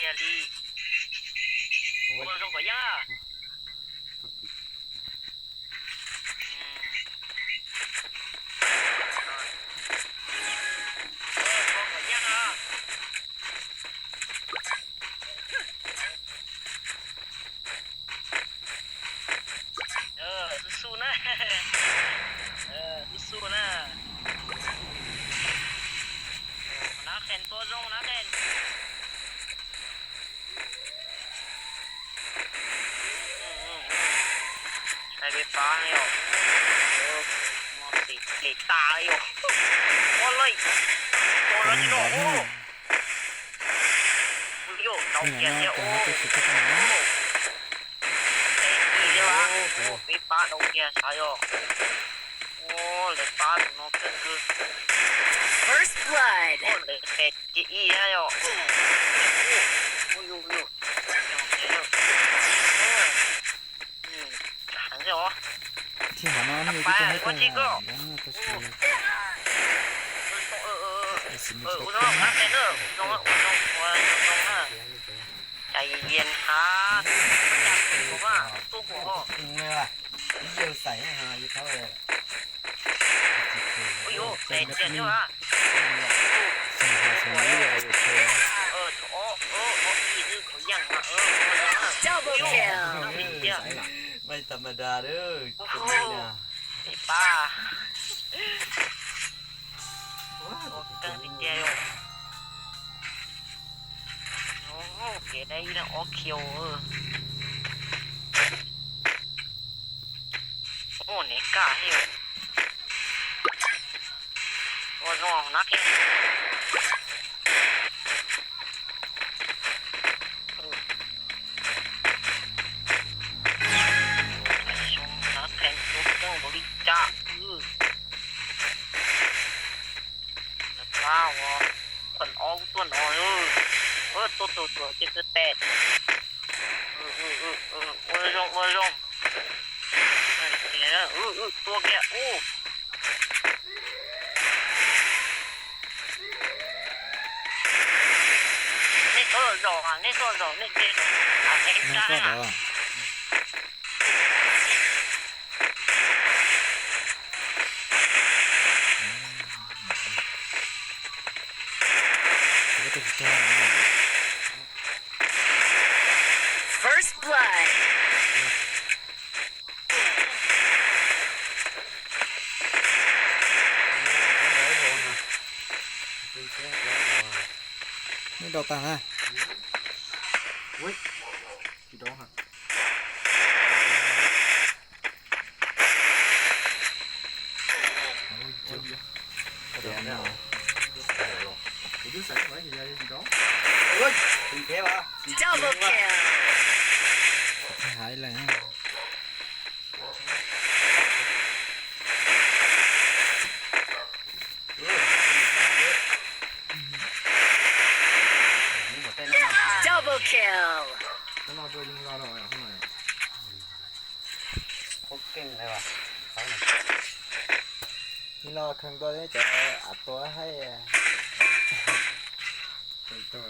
ali. Ủa không có nhá. Susu na. Susu na. Nakin to dong nakin. Sai bị phá này rồi. Nó xịt ta rồi. Ôi gì đó. Ôi đầu kia kìa. Bị phá đầu kia sai rồi. Để phá nó cứ First blood. để phết cái y này rồi. Hẳn rồi. ที่หาน้ำนี่ก็จะให้ไปอย่างนั้นก็คือไอ้สิ่งที่ น้องนะเด้อน้องใจเย็นฮะผมว่าตู้หัว เลยว่ะเยี่ยวใส่ให้หาอยู่เท่าเลย โอ้ยเจ็บใช่ไหมสิ่งที่สมัยอะไรอยู่เท่ อีดื้อเขายังอ่ะDouble kill. ไม่ธรรมดาเด้อคนนี้เนี่ย ไอ้ป้าตั้งติดเดียวโอ้เก๋ได้นะโอคิวโอ้เนี่ยกล้าให้โอ้น้องนักเองจ้าว้าวคนอ้อตัวน้อยตัวเจ็บแตกโอ้ยลงเนี่ยตัวแกโอ้นี่ตัวรอนี่เจ๊อะไรกันอ่ะFirst blood. ไม่ดอกตังนะเว้ยกี่ดอกฮะเดี๋ยวเนี่ยใส่ไว้กี่ดอกเฮ้ยสีเทปะ Double kill. หายเลยฮะDouble kill. ข้างนอกตัวยิงเราหน่อยข้างในโคตรเก่งเลยว่ะนี่เราครั้งตัวนี้จะอัดตัวให้เป็นตัว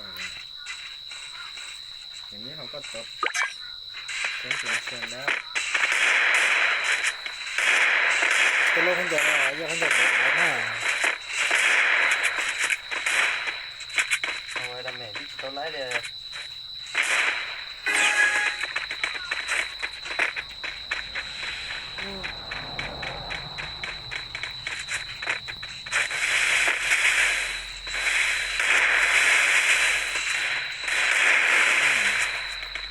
อย่างนี้เขาก็ตบเสียงแล้วตัวโลกมันจะยังมันจะเด็กนะเอาไว้ดำเนินที่ตัวไล่เลย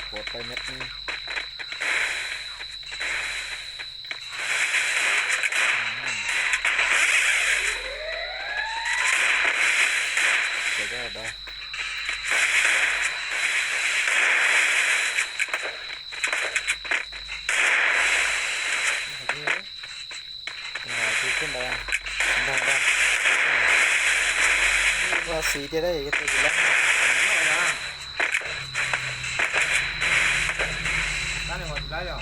ปวดไปเม็ดนึงเดี๋ยวได้ขึ้นไปได้ว่าสีจะได้ก็ตัวแล้วได้หรอ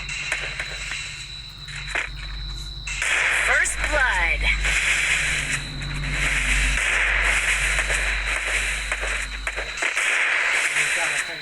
First blood. มีจ้างมาแข่ง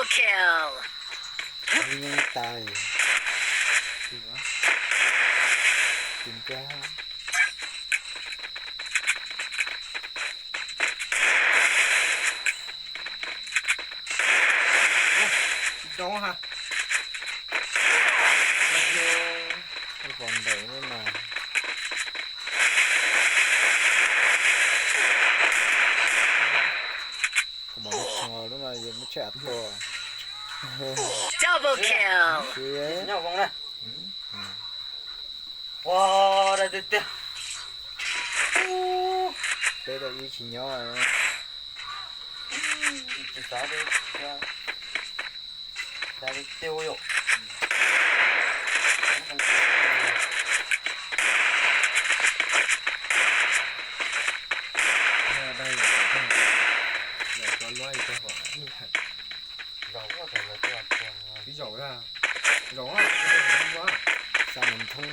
Double kill. นี่ยังไม่ตาย จริงวะ จริงจ้า น้องฮะ ไอ้บอลเด๋ไม่มาก็บอกว่าชอแล้วนะยังไม่แฉะตัว Double kill. เฮ้ย nhau vòng này wow đây đây đây เป๊ะแต่อีชิญอนะ giá đi tiêu rồi ได้อยากจะไล่เจ้าของนี่ dầu có thể là tiêu tiền พี่หยอกอ่ะหยอกอ่ะไม่ใช่ผมว่า สามทุ่ง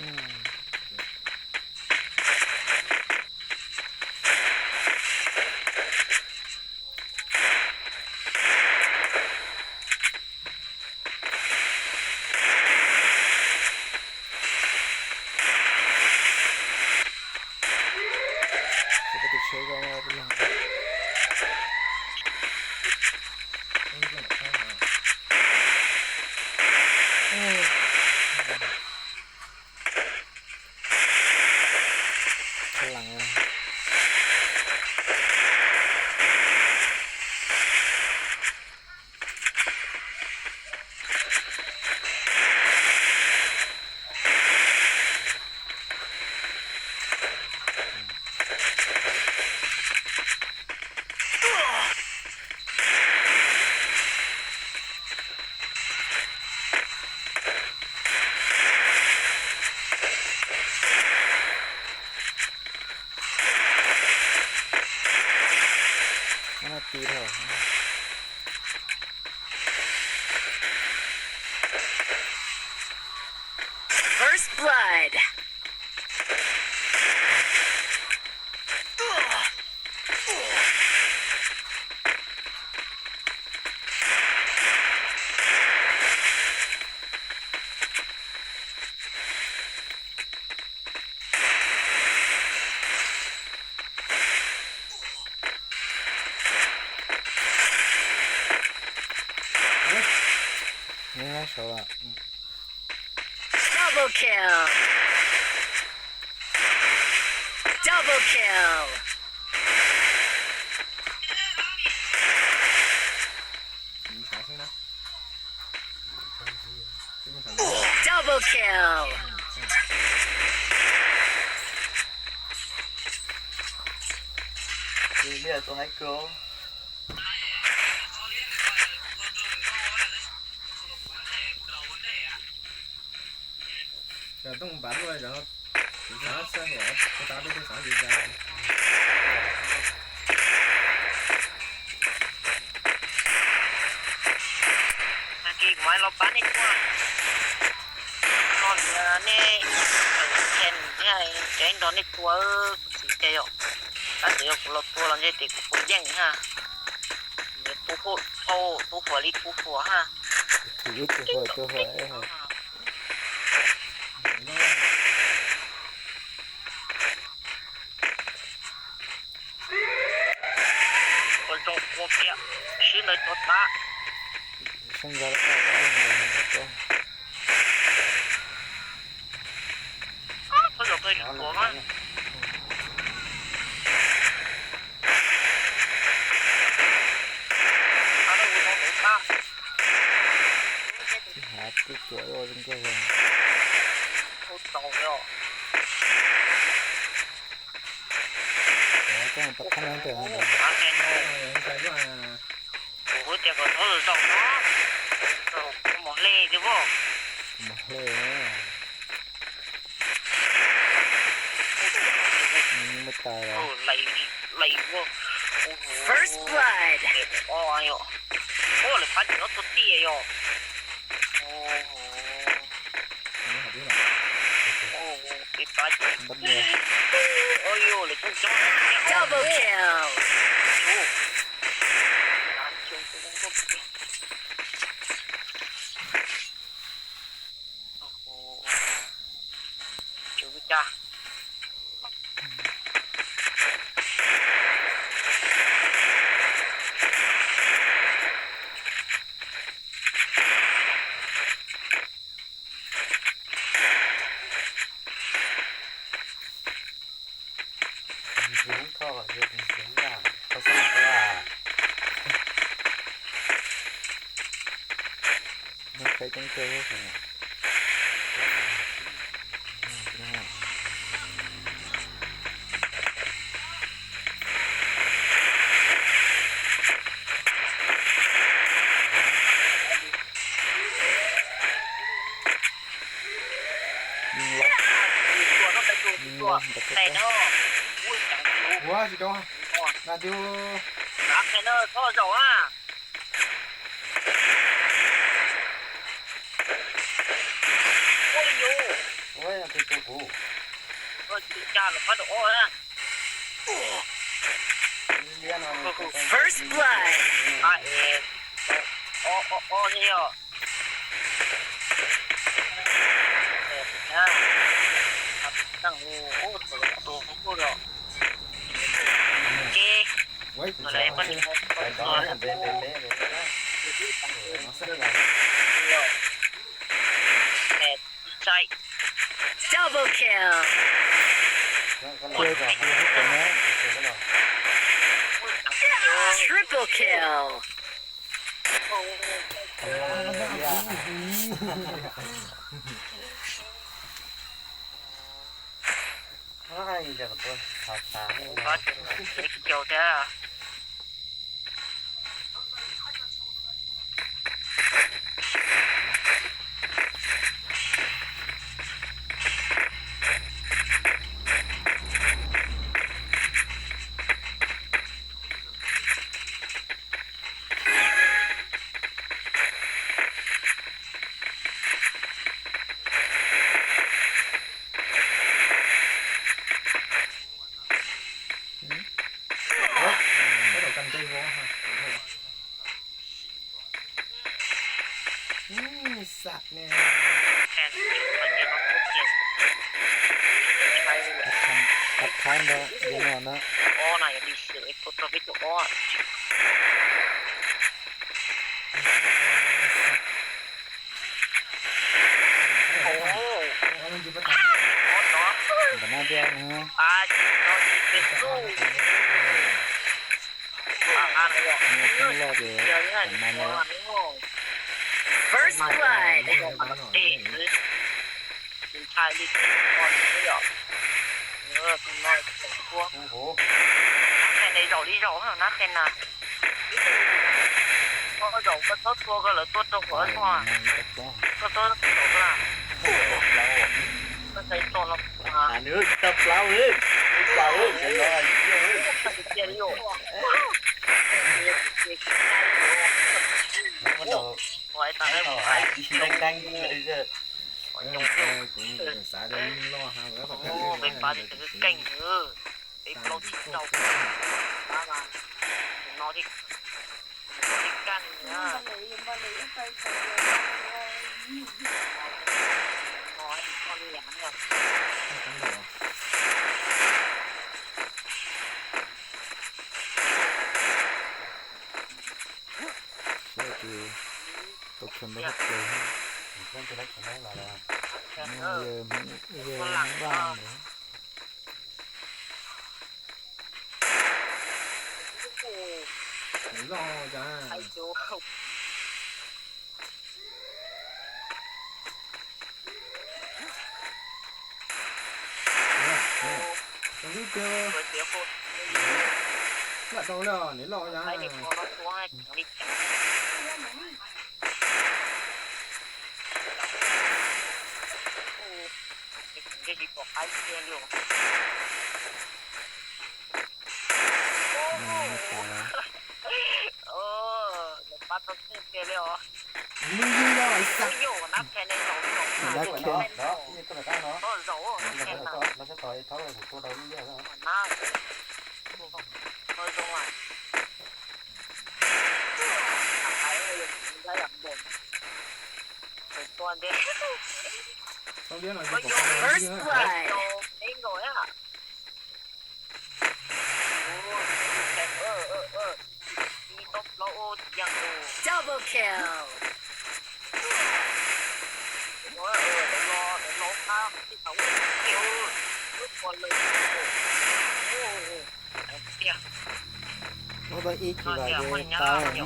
จะไปติดเชื้อก็เอาไปลอง ไม่ใช่ข้าวมา พลังเลย 5 นาทีเถอะ First blood.นี่นะโชว์อ่ะ Double kill. Double kill. มีขาใช่ไหมที่มันทำ Double kill. đi bây giờ tôi hãy cứu แต่ต้องบัดด้วยแล้วถึงจะใส่หัวก็ตาไม่ได้สารดีใจ เมื่อกี้ไม่เราปั้นอีกว่าตอนนี้เช่นเนี่ยเช่นตอนนี้ตัวสีเขียวถ้าเดี๋ยวเราตัวเราจะติดตัวแย่งฮะเดี๋ยวตัวผู้ตัวหัวลิตัวหัวฮะ ถือตัวหัวไอ้เหรอ คนจงโคเกียชื่อเลยตัวตา ช่างยาละก็ได้เลยก็ เขาจะเคยหัวมั้งเขาต้องรู้ตัวตา หาตัวโอ้จนก็เลย เขาโตแล้ว ต้องตัดคะแนนแต่ละ อาเกนโ ใจว่า โอ้เดี๋ยวก็เขาจะต้องเนาะหมดเลยใช่ป่ะ มาเลยไม่ตายแล้ โอ้ ว ไหลว่ะโอ้โห First blood. โอ้ยโอ้เลยพัดเนาะตัวเตี้ยอ่ะโอ้โห ไม่หาที่ไหน โอ้โหปิดตา บัดเนี่ย โอ้ยเลยจุ๊บจ้อง Double kill. โอ้ร้านจุ๊บจุ๊บ với cha Dũng thọ rồi dũng làm có sao là มันไปจังเจอผม ยิงล็อก chùa nó phải chùa chùa này nó ui chẳng chùa หัวสิโดนนาดู các cái nó to rồi à ôi dồi ôi là cái cô ôi chị cha là có độ á First blood. à ô nhiều nha thằng ô tổ cô rồi ok ไว้ rồi đây vẫn phải đó là bé bé bé bé nó rất là chạy Double kill. nó เจอกับตัวนี้ Triple kill. nó hay giờ tôi thảo sáng có chiều thế à Bắt đầu cầm tay vô ha. สัตว์เนี่ย khen mình chỉ có thuốc gì hay ตัดคันเด้อเดี๋ยวนอนนะ ô này đi sửa tôi biết chỗ ô ô มันจะมา ô đó แต่หน้าเดียวนะฮะ à nó đi về su à này rồi เนี่ยต้องรอดอยู่ giờ แต่ nha มันแล้ว First blood. đi trai đi con cái rồi con nói thua ủa cái này rồi đi rồi mà nó khen nè có rồi có tốt thua có lợi tốt đâu của anh hoa มันจะต้อง có tốt đâu là có thấy to lắm à nước tập lao lên lao lên cái đó chia đi rồi nó bắt đầu ngoài ta em nó phải đang đang bây giờ cũng xả ra lo ha gỡ vào cái ô bên ba thì cái canh nữa bên lâu thì đâu ba mà nó đi canh nhá nói con nhắn rồiก็คือตกชนได้หมดเลย con cái đấy của nó là เริ่มบ้างเลย lo ra. ai chú không Đừng biết chưa? với tiếng cô Lại đâu là để lo ra. ai đi con nó xuống ai đi cái gì có ai kia luôn เออเดี๋ยวป้าต้องซื้อเกลียว มึงยิงได้ไอ้สั ไม่ ตว์ อยู่นับแค่ในสอง nó của nó đó như tôi là cái nó ก็โซ่นับแค่นั้น nó sẽ thổi tháo lại của tôi đâu như vậy đó หน้าเออตรงไหนใครเลยได้อย่างบ่นเป็นตัวเด็ก Không biết là Ôi có dồi, cái First gì nữa. blood. đồ đến rồi á. Đi tốc lỗ giang đồ. Double kill. Nói để lo ta cái sống kiểu lúc còn lời. Kìa, โอ้บอีกกี่ nó บาท kìa เลย mình nhá ตาย nhiều.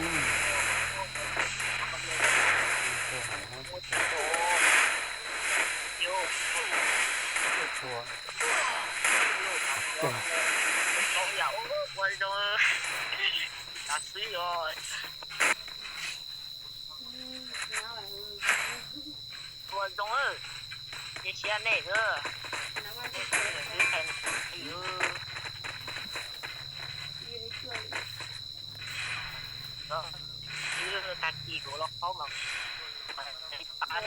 ชัวร์ Cậu dẫu quay rồi. Đã xí rồi. Quay rồi. Đi xe này nữa. Đi thành đó. Chứ ta chỉ của nó khó mà. Phải đấy.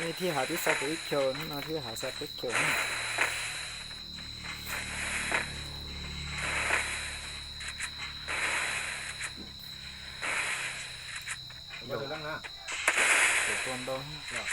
นี่ที่หาที่สเปกเคิลนี่มาที่หาสเปกเคิล Có được lắm nè. เดี๋ยวตัวโดน Rồi.